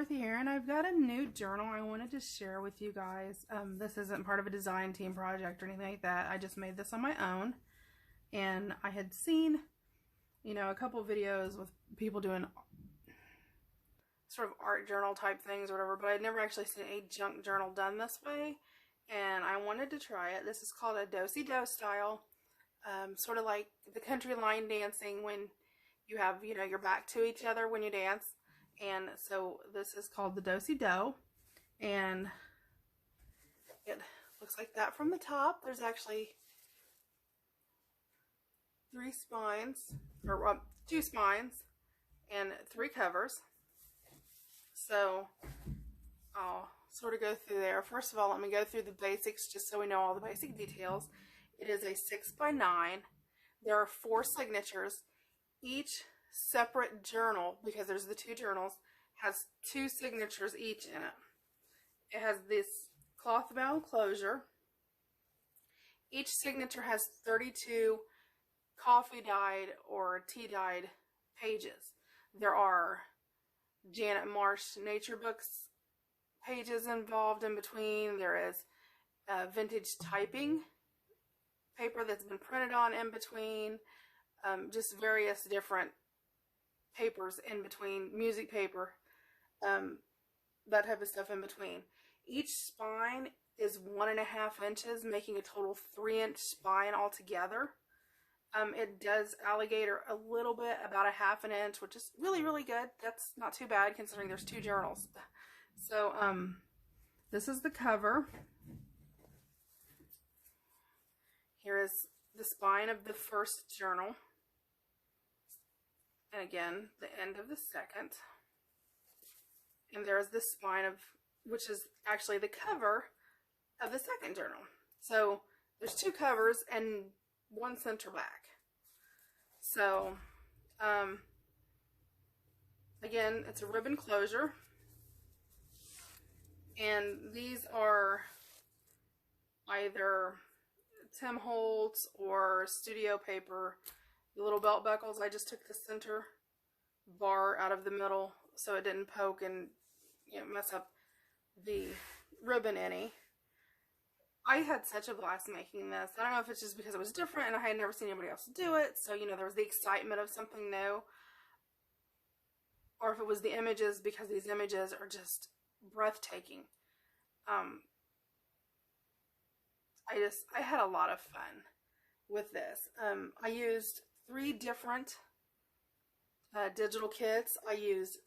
with you here, and I've got a new journal I wanted to share with you guys. This isn't part of a design team project or anything like that. I just made this on my own, and I had seen, you know, a couple videos with people doing sort of art journal type things or whatever, but I'd never actually seen a junk journal done this way, and I wanted to try it. This is called a Dosey Doe style, sort of like the country line dancing when you have, you know, your back to each other when you dance. And so this is called the Dosey Doe, and it looks like that from the top. There's actually 3 spines, or 2 spines, and 3 covers. So I'll sort of go through there. First of all, let me go through the basics just so we know all the basic details. It is a 6x9. There are 4 signatures. Each separate journal, because there's the 2 journals, has 2 signatures each in it. It has this cloth bound closure. Each signature has 32 coffee dyed or tea dyed pages. There are Janet Marsh nature books pages involved in between. There is vintage typing paper that's been printed on in between. Just various different papers in between, music paper, that type of stuff in between. Each spine is 1.5 inches, making a total 3-inch spine altogether. It does alligator a little bit, about 1/2 inch, which is really, really good. That's not too bad considering there's 2 journals. So, this is the cover. Here is the spine of the first journal. And again, the end of the second. And there's the spine of, which is actually the cover of the second journal. So there's 2 covers and 1 center back. So, again, it's a ribbon closure. And these are either Tim Holtz or studio paper. The little belt buckles, I just took the center bar out of the middle so it didn't poke and, you know, mess up the ribbon any. I had such a blast making this. I don't know if it's just because it was different and I had never seen anybody else do it, so, you know, there was the excitement of something new, or if it was the images, because these images are just breathtaking. I had a lot of fun with this. I used 3 different digital kits. I used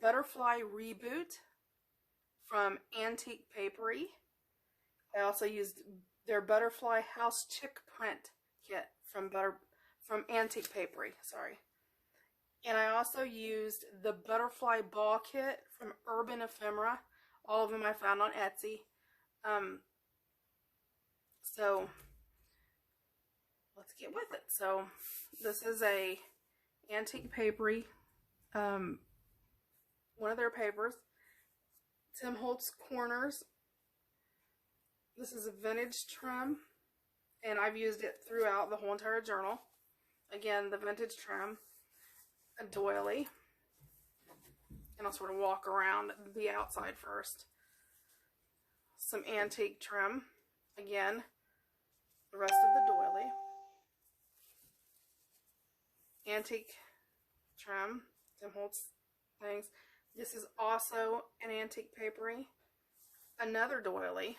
Butterfly Reboot from Antique Paperie. I also used their Butterfly House Chic print kit from Antique Paperie, sorry. And I also used the Butterfly Ball kit from Urban Ephemera. All of them I found on Etsy. So let's get with it. So this is a Antique Paperie, one of their papers. Tim Holtz corners. This is a vintage trim, and I've used it throughout the whole entire journal. Again, the vintage trim, a doily, and I'll sort of walk around the outside first. Some antique trim, again, the rest of the doily. Antique trim, Tim Holtz things. This is also an Antique Paperie. Another doily.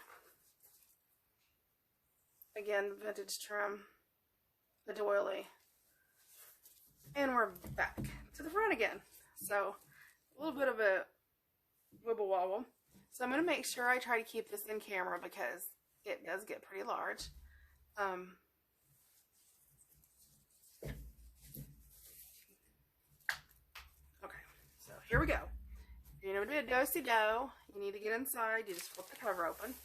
Again, vintage trim, a doily. And we're back to the front again. So, a little bit of a wibble wobble. So I'm going to make sure I try to keep this in camera because it does get pretty large. Okay, so here we go. If you're going to do a Dosey Doe, you need to get inside. You just flip the cover open.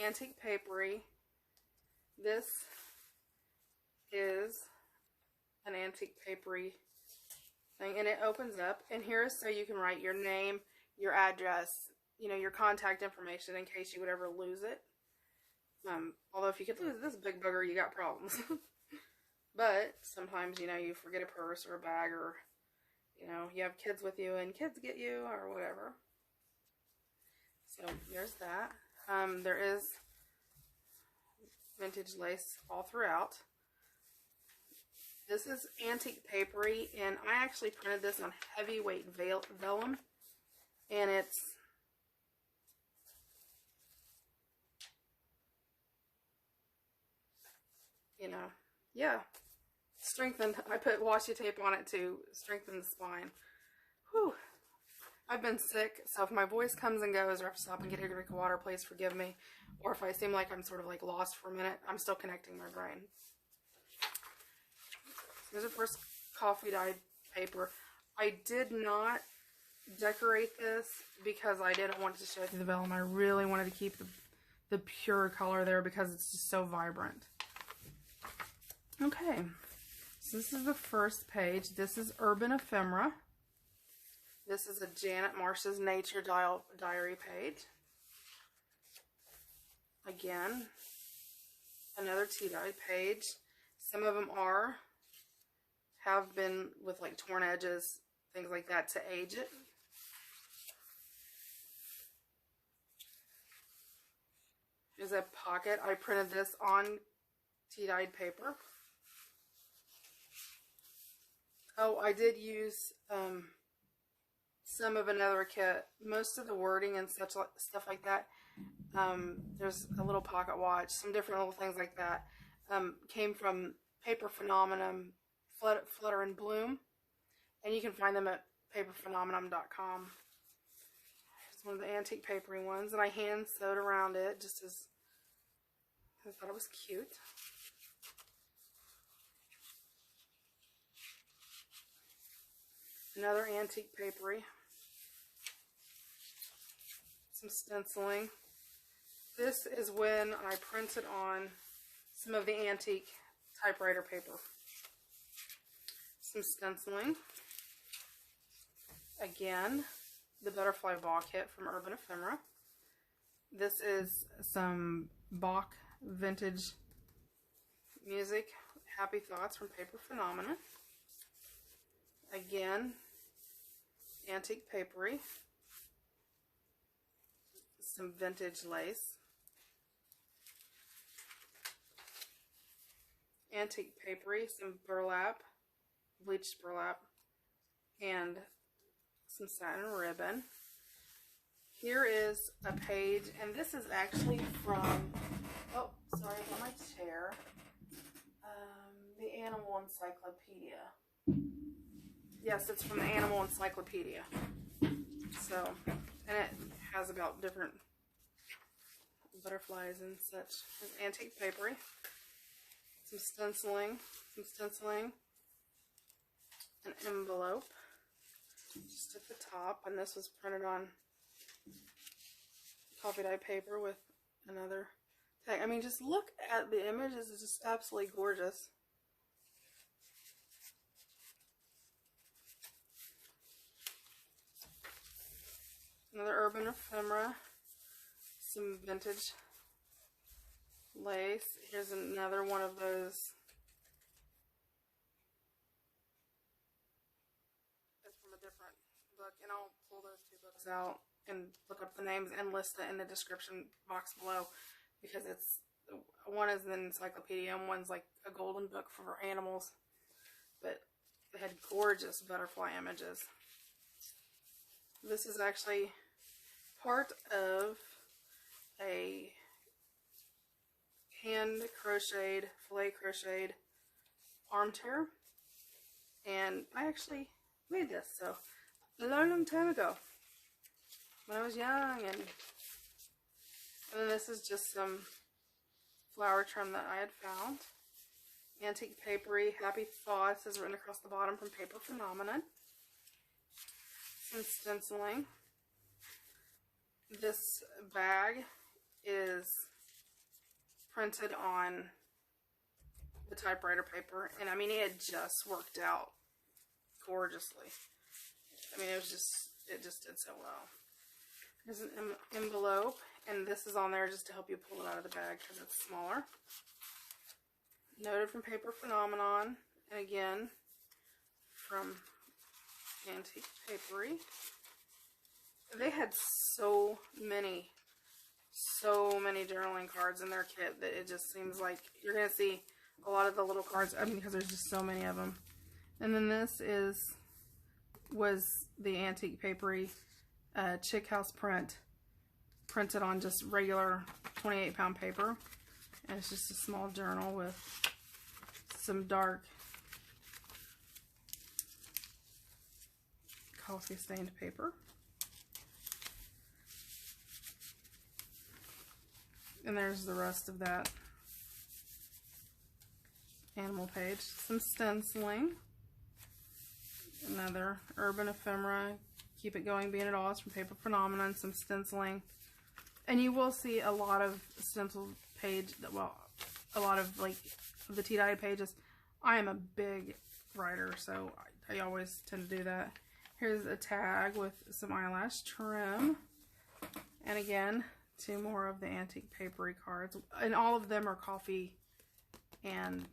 Antique Paperie. This is an Antique Paperie thing, and it opens up, and here is so you can write your name, your address, you know, your contact information in case you would ever lose it. Although if you could lose this big booger, you got problems. But sometimes, you know, you forget a purse or a bag or you know, you have kids with you and kids get you or whatever. So there's that. There is vintage lace all throughout. This is Antique Paperie, and I actually printed this on heavyweight vellum, and it's you know, yeah, strengthened. I put washi tape on it to strengthen the spine. Whew. I've been sick, so if my voice comes and goes, or if I stop and get a drink of water, please forgive me. Or if I seem like I'm sort of like lost for a minute, I'm still connecting my brain. Here's the first coffee dyed paper. I did not decorate this because I didn't want to show through the vellum. I really wanted to keep the pure color there because it's just so vibrant. Okay, so this is the first page. This is Urban Ephemera. This is a Janet Marsh's Nature Diary page. Again, another tea-dyed page. Some of them have been with like torn edges, things like that, to age it. Here's a pocket. I printed this on tea-dyed paper. Oh, I did use some of another kit. Most of the wording and stuff like that, there's a little pocket watch, some different little things like that, came from Paper Phenomenon, Flutter and Bloom, and you can find them at paperphenomenon.com. It's one of the Antique Paperie ones, and I hand sewed around it just as I thought it was cute. Another Antique Paperie. Some stenciling. This is when I printed on some of the antique typewriter paper. Some stenciling. Again, the butterfly ball kit from Urban Ephemera. This is some Bach vintage music, Happy Thoughts from Paper Phenomenon. Again, Antique Paperie. Some vintage lace. Antique Paperie, some burlap, bleached burlap, and some satin ribbon. Here is a page, and this is actually from, oh, sorry, on my chair, the Animal Encyclopedia. Yes, it's from the Animal Encyclopedia. So, and it has about different butterflies and such. There's Antique Paperie. Some stenciling, an envelope just at the top, and this was printed on coffee dye paper with another tag. I mean, just look at the images, it's just absolutely gorgeous. Another Urban Ephemera, some vintage lace. Here's another one of those. It's from a different book, and I'll pull those two books out and look up the names and list it in the description box below, because it's, one is an encyclopedia and one's like a golden book for animals, but they had gorgeous butterfly images. This is actually part of a hand crocheted, filet crocheted armchair, and I actually made this so a long time ago when I was young. And then this is just some flower trim that I had found. Antique Paperie, Happy Thoughts is written across the bottom from Paper Phenomenon. Some stenciling. This bag is printed on the typewriter paper, and I mean, it just worked out gorgeously. I mean, it just did so well. There's an envelope, and this is on there just to help you pull it out of the bag because it's smaller. Noted from Paper Phenomenon, and again from Antique Paperie. They had so many journaling cards in their kit that it just seems like you're going to see a lot of the little cards, I mean, because there's just so many of them. And then this was the Antique Paperie Chic House print, printed on just regular 28-pound paper. And it's just a small journal with some dark coffee stained paper. And there's the rest of that animal page. Some stenciling. Another Urban Ephemera, Keep It Going, Being It All, from Paper Phenomenon. Some stenciling. And you will see a lot of stencil page, well, a lot of like the tea-dyed pages. I am a big writer, so I always tend to do that. Here's a tag with some eyelash trim. And again, 2 more of the Antique Paperie cards. And all of them are coffee and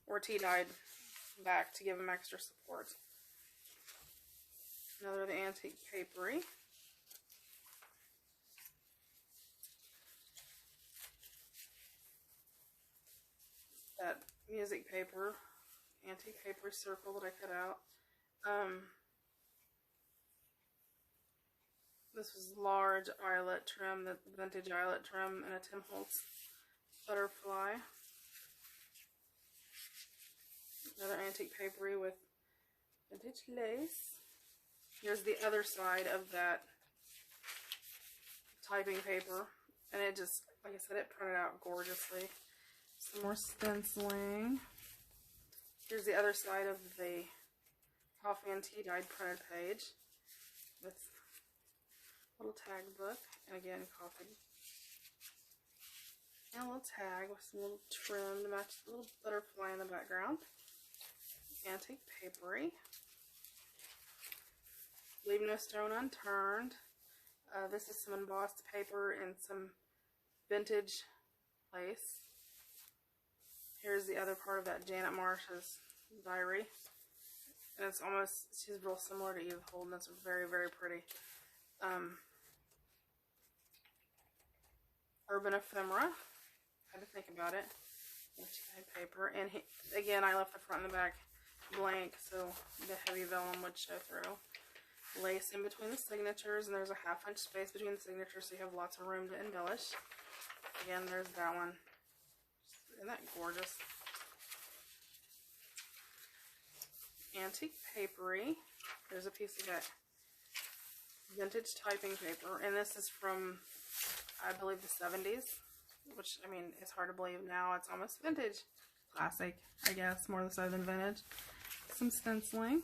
or tea-dyed back to give them extra support. Another of the Antique Paperie. That music paper, Antique Paper circle that I cut out. This was large eyelet trim, the vintage eyelet trim, and a Tim Holtz butterfly. Another Antique Paperie with vintage lace. Here's the other side of that typing paper, and it just, like I said, it printed out gorgeously. Some more stenciling. Here's the other side of the coffee and tea dyed printed page with a little tag book, and again, coffee. And a little tag with some little trim to match the little butterfly in the background. Antique Paperie. Leave No Stone Unturned. This is some embossed paper and some vintage lace. Here's the other part of that Janet Marsh's diary. And it's almost, she's real similar to Edith Holden. It's very, very pretty. Urban Ephemera. Had to think about it. Paper. And again, I left the front and the back blank, so the heavy vellum would show through. Lace in between the signatures, and there's a 1/2 inch space between the signatures, so you have lots of room to embellish. Again, there's that one. Isn't that gorgeous? Antique Paperie. There's a piece of that vintage typing paper, and this is from, I believe, the 70s, which, I mean, it's hard to believe now. It's almost vintage. Classic, I guess, more so than vintage. Some stenciling.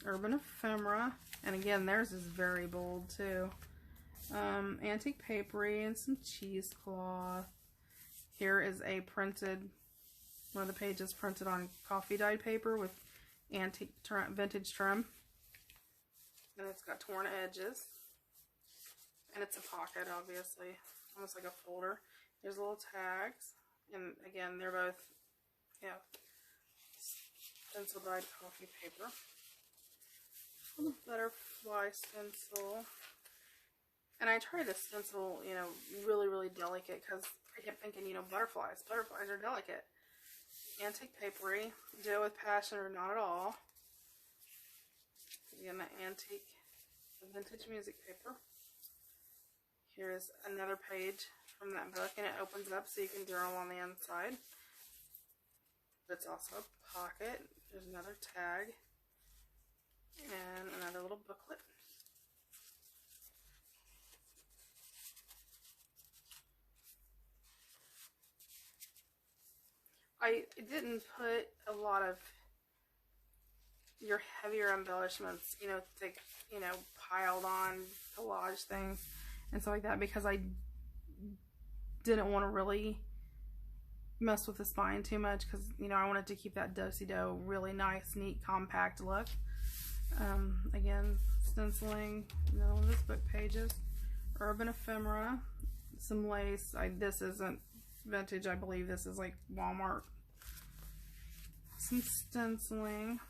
Urban Ephemera, and again, theirs is very bold too. Antique Paperie and some cheesecloth. Here is a printed, one of the pages printed on coffee dyed paper with antique vintage trim, and it's got torn edges, and it's a pocket, obviously, almost like a folder. There's little tags, and again, they're both, yeah, stencil dyed coffee paper. Little butterfly stencil, and I tried to stencil, you know, really, really delicate, because I kept thinking, you know, butterflies are delicate. Antique Paperie, Joe with Passion or Not at All. Again, the antique, the vintage music paper. Here's another page from that book, and it opens up so you can journal on the inside. It's also a pocket. There's another tag. And another little booklet. I didn't put a lot of your heavier embellishments, you know, thick, you know, piled on collage things and stuff like that, because I didn't want to really mess with the spine too much, because, you know, I wanted to keep that Dosey Doe really nice, neat, compact look. Again, stenciling, another one of those book pages. Urban Ephemera, some lace. This isn't vintage, I believe this is like Walmart. Some stenciling.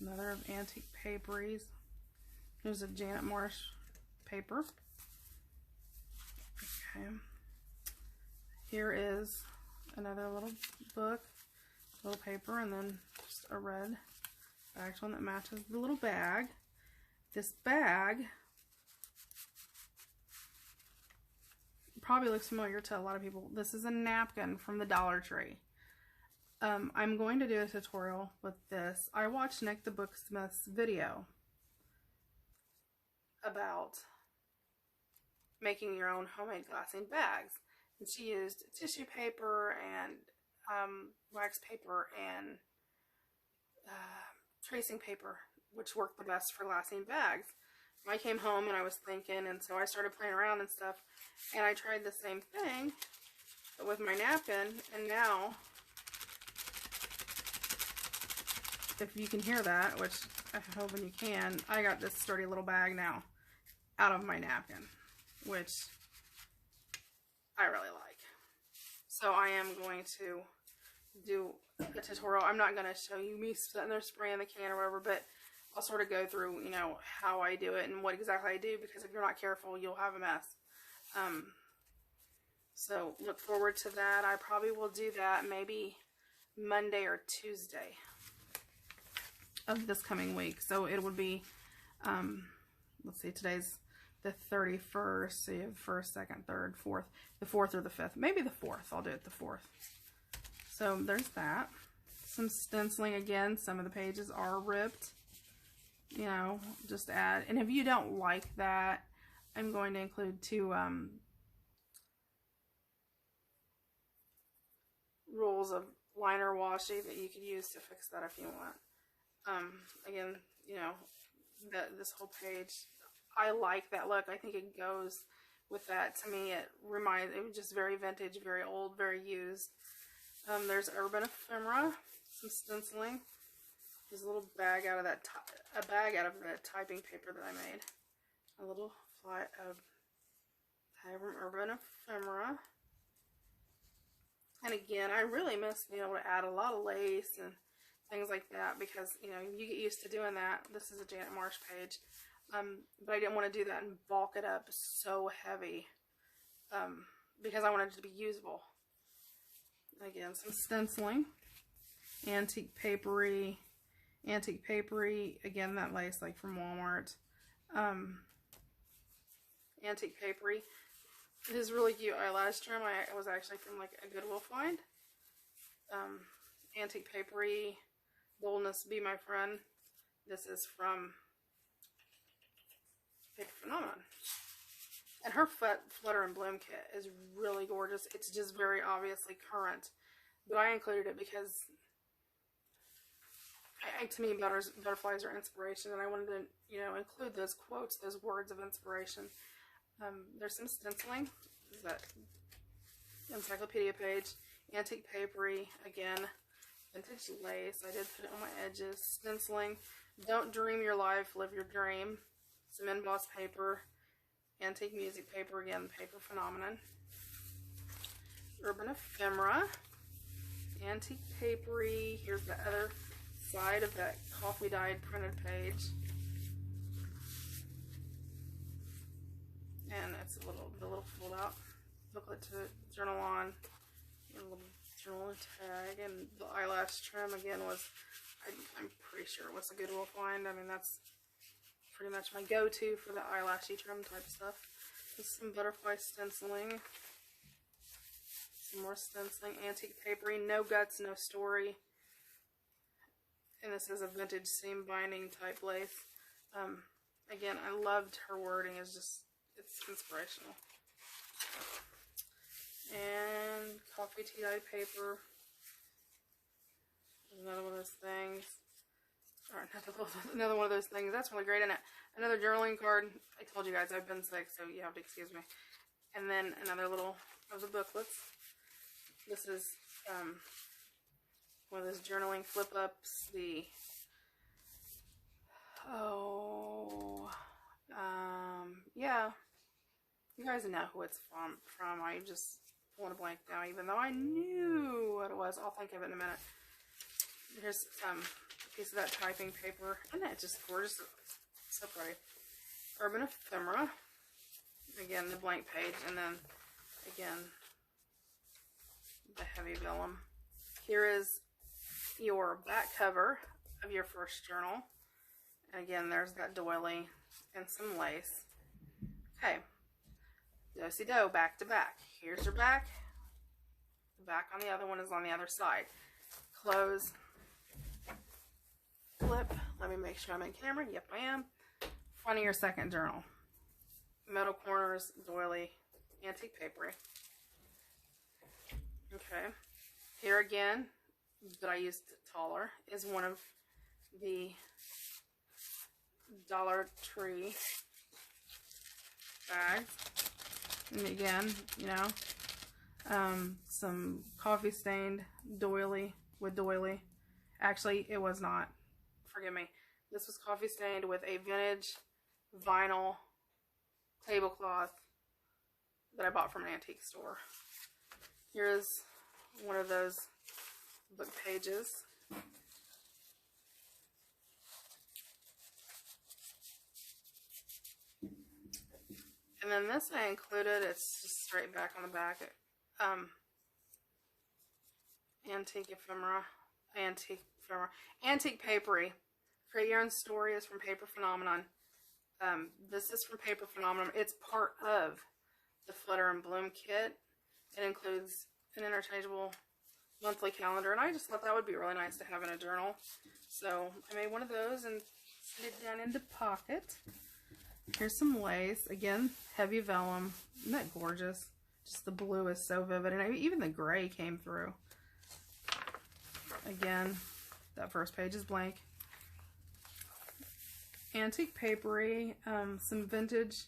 Another of Antique Paperies. Here's a Janet Marsh paper. Okay. Here is another little book, little paper, and then just a red backed one that matches the little bag. This bag probably looks familiar to a lot of people. This is a napkin from the Dollar Tree. I'm going to do a tutorial with this. I watched Nick the Booksmith's video about making your own homemade glassine bags. And she used tissue paper and wax paper and tracing paper, which worked the best for glassine bags. I came home and I was thinking, and so I started playing around and stuff, and I tried the same thing but with my napkin, and now, if you can hear that, which I'm hoping you can, I got this sturdy little bag now out of my napkin, which I really like. So I am going to do a tutorial. I'm not going to show you me sitting there spraying the can or whatever, but I'll sort of go through, you know, how I do it and what exactly I do, because if you're not careful, you'll have a mess. So look forward to that. I probably will do that maybe Monday or Tuesday of this coming week. So it would be, let's see, today's the 31st, so you have 1st, 2nd, 3rd, 4th, the 4th or the 5th. Maybe the 4th. I'll do it the 4th. So there's that. Some stenciling again. Some of the pages are ripped. You know, just add. And if you don't like that, I'm going to include 2 rolls of liner washi that you could use to fix that if you want. Again, you know, this whole page, I like that look. I think it goes with that. To me, it was just very vintage, very old, very used. There's Urban Ephemera, some stenciling. There's a little bag out of that, a bag out of the typing paper that I made. A little fly of from Urban Ephemera. And again, I really miss being able to add a lot of lace and things like that, because, you know, you get used to doing that. This is a Janet Marsh page. But I didn't want to do that and bulk it up so heavy, because I wanted it to be usable. Again, some stenciling, Antique Paperie, again, that lace like from Walmart. Antique Paperie. It is really cute eyelash trim. I was actually from like a Goodwill find. Antique Paperie, Boldness Be My Friend. This is from Paper Phenomenon. And her Flutter and Bloom kit is really gorgeous. It's just very obviously current. But I included it because to me, butterflies are inspiration, and I wanted to, you know, include those quotes, those words of inspiration. There's some stenciling. This is that Encyclopedia page. Antique Paperie, again, vintage lace. I did put it on my edges. Stenciling. Don't dream your life, live your dream. Some embossed paper. Antique music paper, again, Paper Phenomenon. Urban Ephemera. Antique Paperie. Here's the other side of that coffee dyed printed page. And it's the little fold out booklet to journal on. A little journal tag, and the eyelash trim again was, I'm pretty sure it was a Goodwill find. I mean, that's pretty much my go-to for the eyelashy trim type stuff. Just some butterfly stenciling. Some more stenciling. Antique Paperie. No guts, no story. And this is a vintage seam binding type lace. Again, I loved her wording. It's inspirational. And coffee tea dyed paper. Another one of those things. Or another one of those things. That's really great, isn't it? Another journaling card. I told you guys I've been sick, so you have to excuse me. And then another little of the booklets. This is one of those journaling flip-ups. Yeah. You guys know who it's from. I just want to blank now, even though I knew what it was. I'll think of it in a minute. Here's piece of that typing paper. Isn't that just gorgeous? So pretty. Urban Ephemera. Again, the blank page, and then again the heavy vellum. Here is your back cover of your first journal. And again, there's that doily and some lace. Okay. Dosey Doe, back to back. Here's your back. The back on the other one is on the other side. Close. Flip. Let me make sure I'm in camera. Yep, I am. Front of your second journal. Metal corners, doily, antique papery. Okay. Here again, but I used taller, is one of the Dollar Tree bags. And again, you know, some coffee stained doily with doily. Actually, it was not. Forgive me. This was coffee stained with a vintage vinyl tablecloth that I bought from an antique store. Here's one of those book pages. And then this I included, it's just straight back on the back. Antique Ephemera. Antique Paperie. Create Your Own Story is from Paper Phenomenon. This is from Paper Phenomenon. It's part of the Flutter and Bloom kit. It includes an interchangeable monthly calendar, and I just thought that would be really nice to have in a journal. So I made one of those and slid it down into pocket. Here's some lace. Again, heavy vellum. Isn't that gorgeous? Just the blue is so vivid, and even the gray came through. Again, that first page is blank. Antique papery, some vintage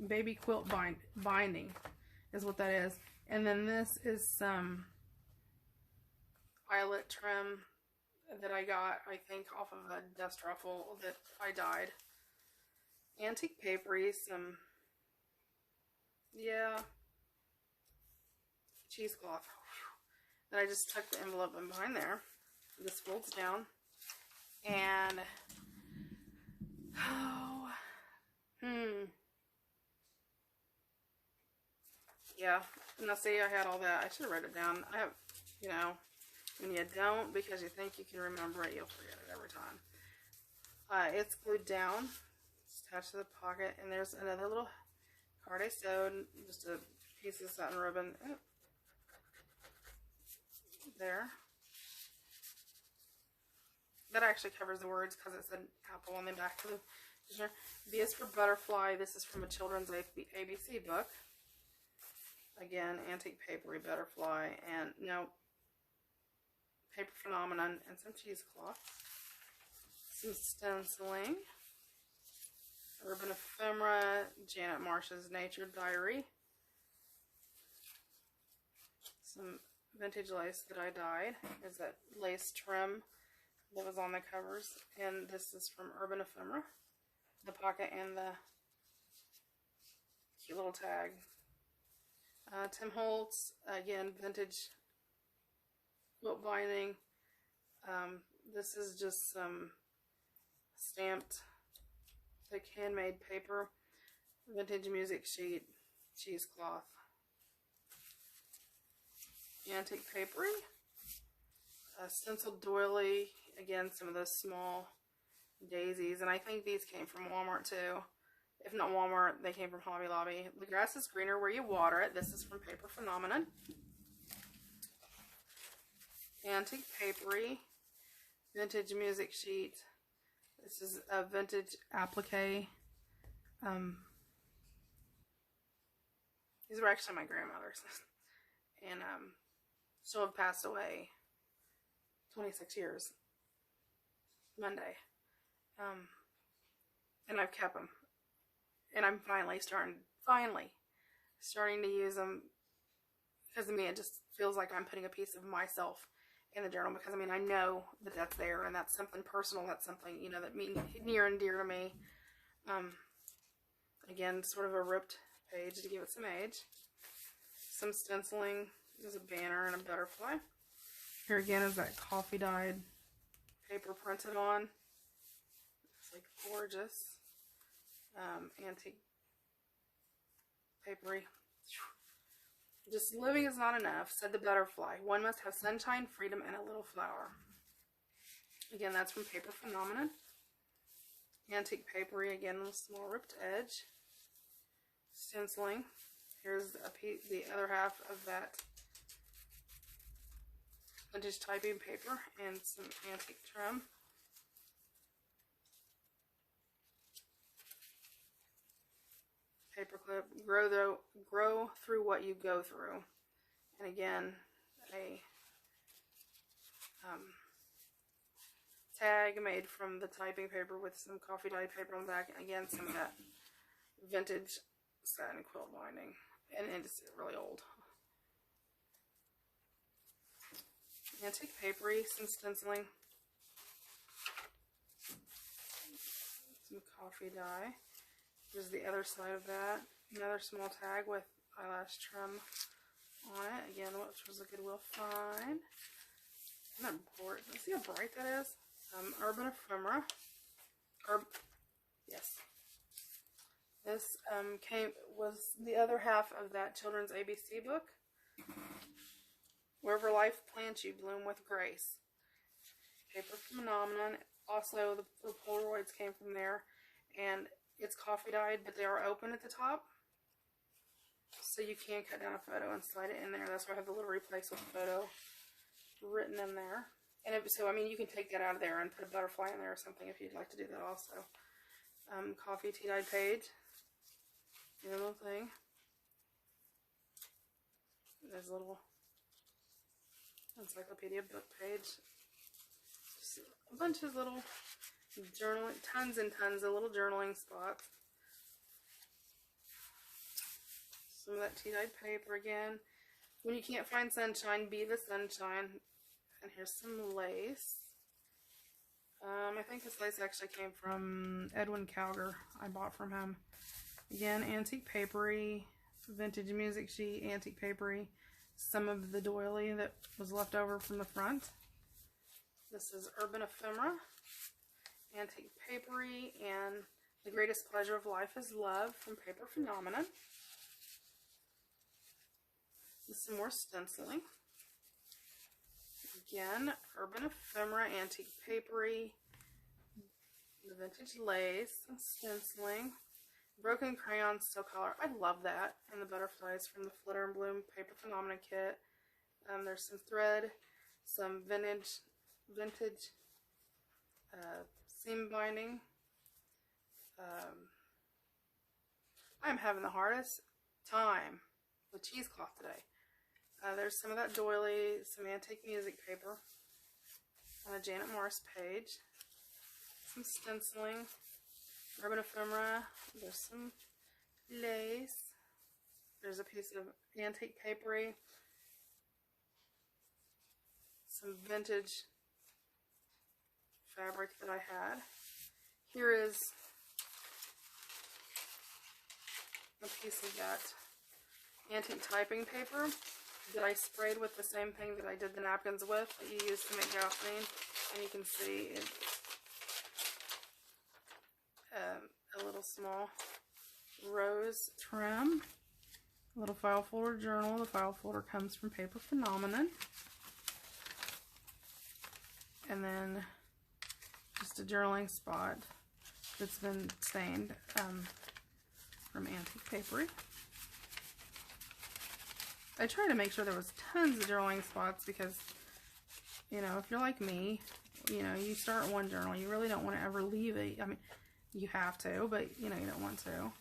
baby quilt binding is what that is. And then this is some eyelet trim that I got, I think, off of a dust ruffle that I dyed. Antique papery, some, yeah, cheesecloth. Then I just tucked the envelope in behind there. This folds down. And, yeah, now see, I had all that. I should have wrote it down. I have, you know, when you don't, because you think you can remember it, you'll forget it every time. It's glued down. It's attached to the pocket, and there's another little card I sewed, just a piece of satin ribbon. Oh. There. That actually covers the words because it said apple on the back of the picture. B is for butterfly. This is from a children's ABC book. Again, antique papery, butterfly, and no, Paper Phenomenon, and some cheesecloth. Some stenciling. Urban Ephemera, Janet Marsh's Nature Diary. Some vintage lace that I dyed. Is that lace trim that was on the covers, and this is from Urban Ephemera, the pocket and the cute little tag. Tim Holtz, again, vintage quilt binding. This is just some stamped thick handmade paper, vintage music sheet, cheesecloth. Antique papery, stenciled doily. Again, some of those small daisies, and I think these came from Walmart too. If not Walmart, they came from Hobby Lobby. The grass is greener where you water it. This is from Paper Phenomenon. Antique papery, vintage music sheet. This is a vintage applique. These were actually my grandmother's, and still have passed away. 26 years. Monday. And I've kept them. And I'm finally starting to use them, because to me it just feels like I'm putting a piece of myself in the journal, because I mean, I know that that's there, and that's something personal, that's something, you know, that means near and dear to me. Again, sort of a ripped page to give it some age. Some stenciling. There's a banner and a butterfly. Here again is that coffee dyed paper printed on. It's like gorgeous. Antique papery. Just living is not enough, said the butterfly. One must have sunshine, freedom, and a little flower. Again, that's from Paper Phenomenon. Antique papery, again, with a small ripped edge. Stenciling. Here's the other half of that vintage typing paper and some antique trim. Paperclip, grow through what you go through. And again, a tag made from the typing paper with some coffee dyed paper on the back. And again, some of that vintage satin quilt binding. And it's really old. Antique papery, some stenciling. Some coffee dye. There's the other side of that. Another small tag with eyelash trim on it. Again, which was a Goodwill find. Isn't that bored? See how bright that is? Urban Ephemera. Yes. This was the other half of that children's ABC book. Wherever life plants you, bloom with grace. Paper Phenomenon. Also, the Polaroids came from there. And it's coffee dyed, but they are open at the top. So you can cut down a photo and slide it in there. That's why I have the little replace with photo written in there. And so, I mean, you can take that out of there and put a butterfly in there or something if you'd like to do that also. Coffee tea dyed page. The little thing. There's a little Encyclopedia book page. Just a bunch of little journaling, tons and tons of little journaling spots. Some of that tea dyed paper again. When you can't find sunshine, be the sunshine. And here's some lace. I think this lace actually came from Edwin Calger. I bought from him. Again, antique papery, vintage music sheet, antique papery. Some of the doily that was left over from the front. This is Urban Ephemera. Antique papery and The Greatest Pleasure of Life is Love from Paper Phenomenon. This is some more stenciling. Again, Urban Ephemera, antique papery, the vintage lace, and stenciling. Broken crayon still color. I love that. And the butterflies from the Flitter and Bloom Paper Phenomenon kit. There's some thread, some vintage seam binding. I'm having the hardest time with cheesecloth today. There's some of that doily, some antique music paper on a Janet Marsh page, some stenciling, Urban Ephemera, there's some lace, there's a piece of antique papery, some vintage fabric that I had. Here is a piece of that antique typing paper that I sprayed with the same thing that I did the napkins with that you use to make gasoline. And you can see it's a little small rose trim. A little file folder journal. The file folder comes from Paper Phenomenon. And then just a journaling spot that's been stained from antique papery. I try to make sure there was tons of journaling spots because, you know, if you're like me, you know, you start one journal, you really don't want to ever leave it. I mean, you have to, but, you know, you don't want to.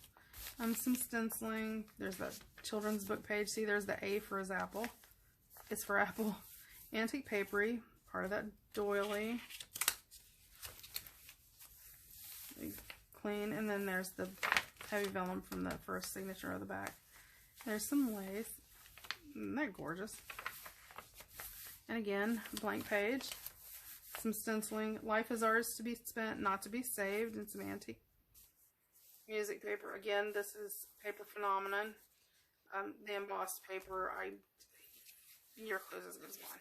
Some stenciling. There's that children's book page. See, there's the A for his apple. It's for apple. Antique papery, part of that doily. Clean. And then there's the heavy vellum from the first signature of the back. There's some lace. Isn't that gorgeous? And again, blank page. Some stenciling. Life is ours to be spent, not to be saved. And some antique music paper. Again, this is Paper Phenomenon. The embossed paper, your clothes as good as mine.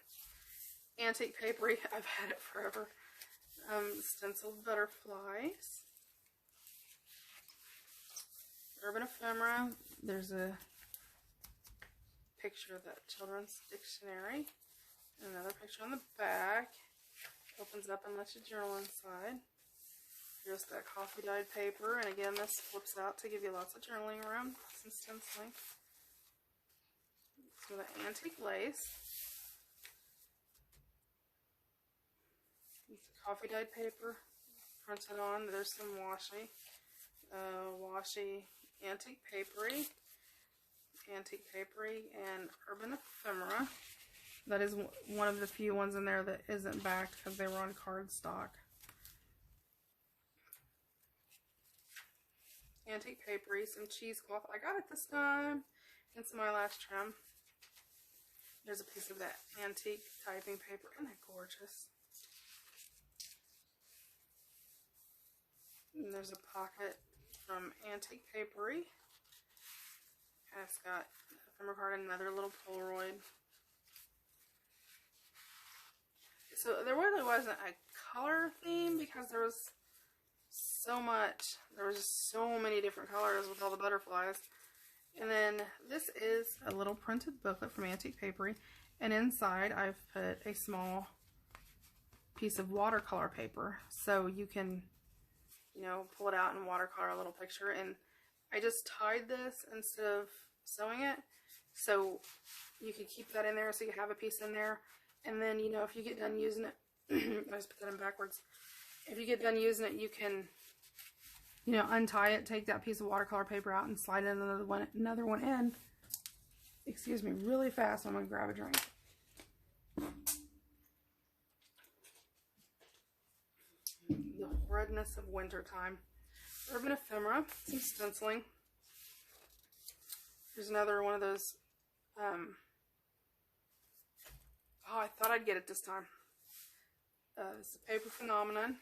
antique papery. I've had it forever. Stenciled butterflies. Urban Ephemera. There's a picture of that children's dictionary. Another picture on the back. Opens up and lets you journal inside. Here's that coffee dyed paper, and again this flips out to give you lots of journaling room. Some stenciling. Some of the antique lace. It's coffee dyed paper printed on. There's some washi. Washi antique papery. Antique papery and urban ephemera. That is one of the few ones in there that isn't backed because they were on cardstock. Antique papery, some cheesecloth. I got it this time. And some eyelash trim. There's a piece of that antique typing paper. Isn't that gorgeous? And there's a pocket from Antique Papery. And it's got ephemera card and another little Polaroid. So there really wasn't a color theme because there was so much. There was just so many different colors with all the butterflies. And then this is a little printed booklet from Antique Papery. And inside I've put a small piece of watercolor paper. So you can, you know, pull it out and watercolor a little picture. And I just tied this instead of sewing it. So you could keep that in there so you have a piece in there. And then, you know, if you get done using it, I just put that in backwards. If you get done using it, you can, you know, untie it, take that piece of watercolor paper out and slide another one in. Excuse me, really fast. I'm going to grab a drink. The horridness of wintertime. Urban Ephemera, some stenciling. Here's another one of those. Oh, I thought I'd get it this time. It's a paper phenomenon.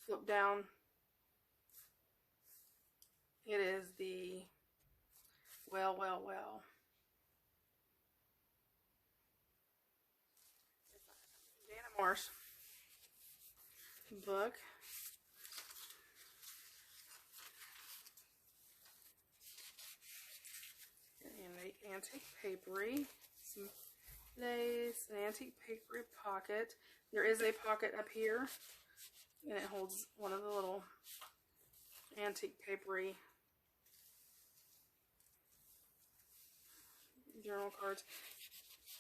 Flip down. It is the well. Marsh book. And the antique papery. Some lace, an antique papery pocket. There is a pocket up here, and it holds one of the little antique papery journal cards.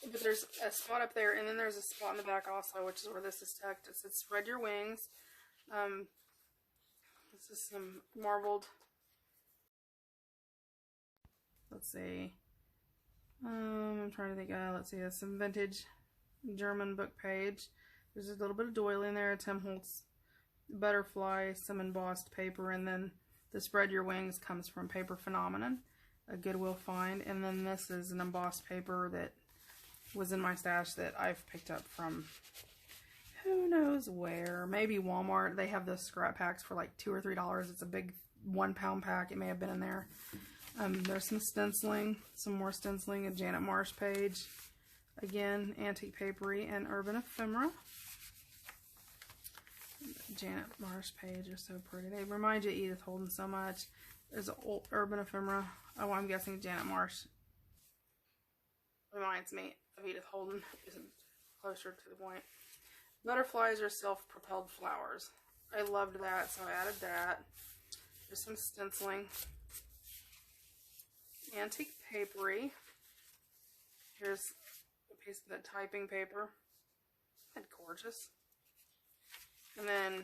But there's a spot up there, and then there's a spot in the back also, which is where this is tucked. It says spread your wings. This is some marbled, let's see, I'm trying to think, let's see, some vintage German book page. There's a little bit of doily in there, a Tim Holtz butterfly, some embossed paper, and then the spread your wings comes from Paper Phenomenon, a Goodwill find. And then this is an embossed paper that was in my stash that I've picked up from who knows where, maybe Walmart. They have those scrap packs for like $2 or $3. It's a big 1 pound pack. It may have been in there. There's some stenciling, some more stenciling, a Janet Marsh page. Again, Antique Papery and Urban Ephemera. Janet Marsh page are so pretty. They remind you of Edith Holden so much. There's an old Urban Ephemera. Oh, I'm guessing Janet Marsh reminds me of Edith Holden. Isn't closer to the point. Butterflies are self-propelled flowers. I loved that, so I added that. There's some stenciling. Antique Papery. Here's a piece of that typing paper. Isn't that gorgeous? And then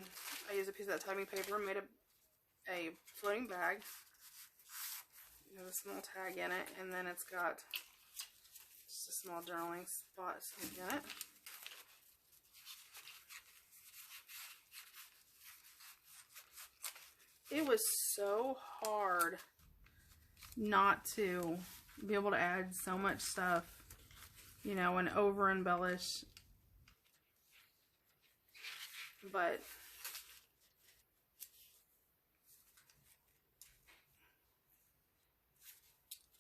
I used a piece of that typing paper and made a floating bag. It has a small tag in it, and then it's got just a small journaling spot in it. It was so hard not to be able to add so much stuff, you know, and over embellish. But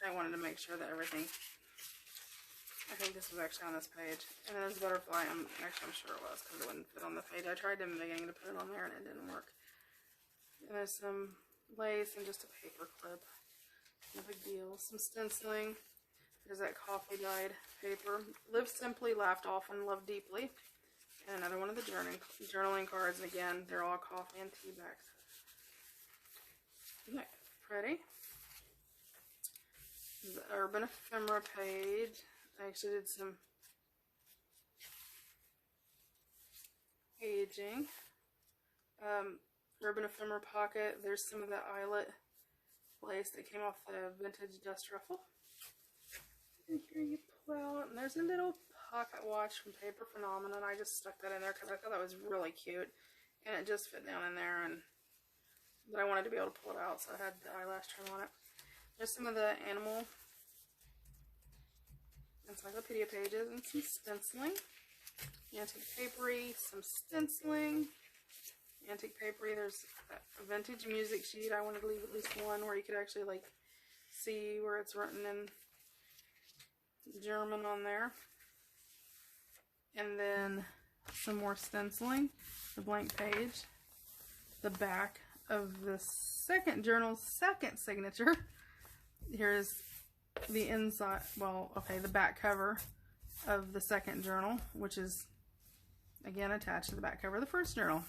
I wanted to make sure that everything I think this was actually on this page. And then this butterfly, I'm sure it was, because it wouldn't fit on the page. I tried in the beginning to put it on there and it didn't work. And there's some lace and just a paper clip. No big deal. Some stenciling. There's that coffee dyed paper. Live simply, laughed often, loved deeply. And another one of the journaling cards. And again, they're all coffee and tea bags. Isn't that pretty? The Urban Ephemera page. I actually did some aging. Urban Ephemera pocket. There's some of the eyelet lace that came off the vintage dust ruffle. And here you pull out, and there's a little pocket watch from Paper Phenomenon. I just stuck that in there because I thought that was really cute, and it just fit down in there. But I wanted to be able to pull it out, so I had the eyelash trim on it. There's some of the animal Encyclopedia pages and some stenciling. Antique Paperie, some stenciling. Antique Paperie, there's a vintage music sheet. I wanted to leave at least one where you could actually like see where it's written in German on there. And then some more stenciling, the blank page, the back of the second journal's second signature. Here's the inside, well, okay, the back cover of the second journal, which is again attached to the back cover of the first journal.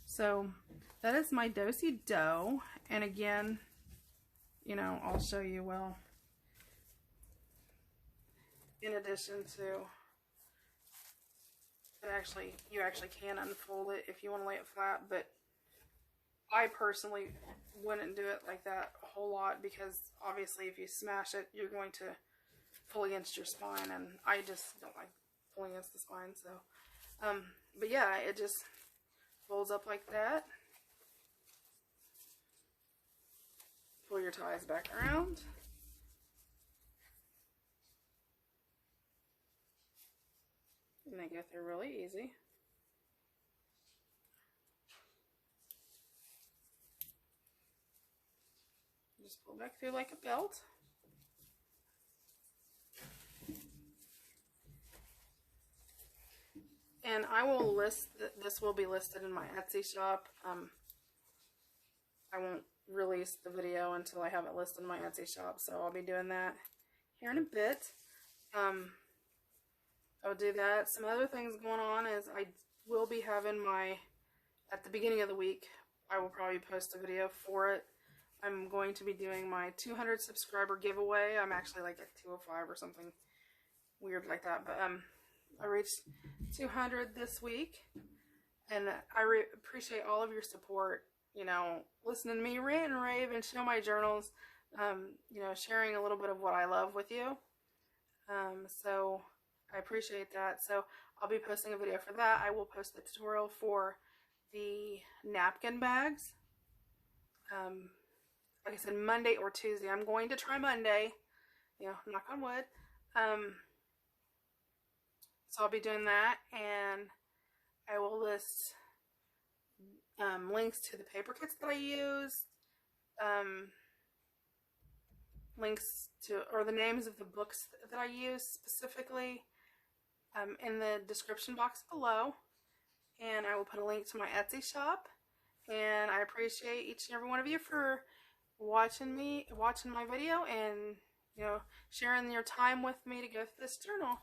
So that is my Dosey Doe, and again, you know, I'll show you, well, in addition to, you actually can unfold it if you want to lay it flat, but I personally wouldn't do it like that a whole lot, because obviously if you smash it, you're going to pull against your spine, and I just don't like pulling against the spine. So, but yeah, it just folds up like that. Pull your ties back around. And they go through really easy. Just pull back through like a belt. And I will list, this will be listed in my Etsy shop. I won't release the video until I have it listed in my Etsy shop, so I'll be doing that here in a bit. I'll do that. Some other things going on is I will be having at the beginning of the week, I will probably post a video for it. I'm going to be doing my 200 subscriber giveaway. I'm actually like at 205 or something weird like that, but I reached 200 this week, and I appreciate all of your support, you know, listening to me rant and rave and show my journals, you know, sharing a little bit of what I love with you. So I appreciate that. So I'll be posting a video for that. I will post the tutorial for the napkin bags. Like I said, Monday or Tuesday. I'm going to try Monday, you know, knock on wood. So I'll be doing that, and I will list links to the paper kits that I use, links to, or the names of the books that I use specifically in the description box below, and I will put a link to my Etsy shop. And I appreciate each and every one of you for watching my video, and, you know, sharing your time with me to go through this journal.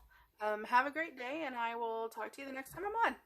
Have a great day, and I will talk to you the next time I'm on.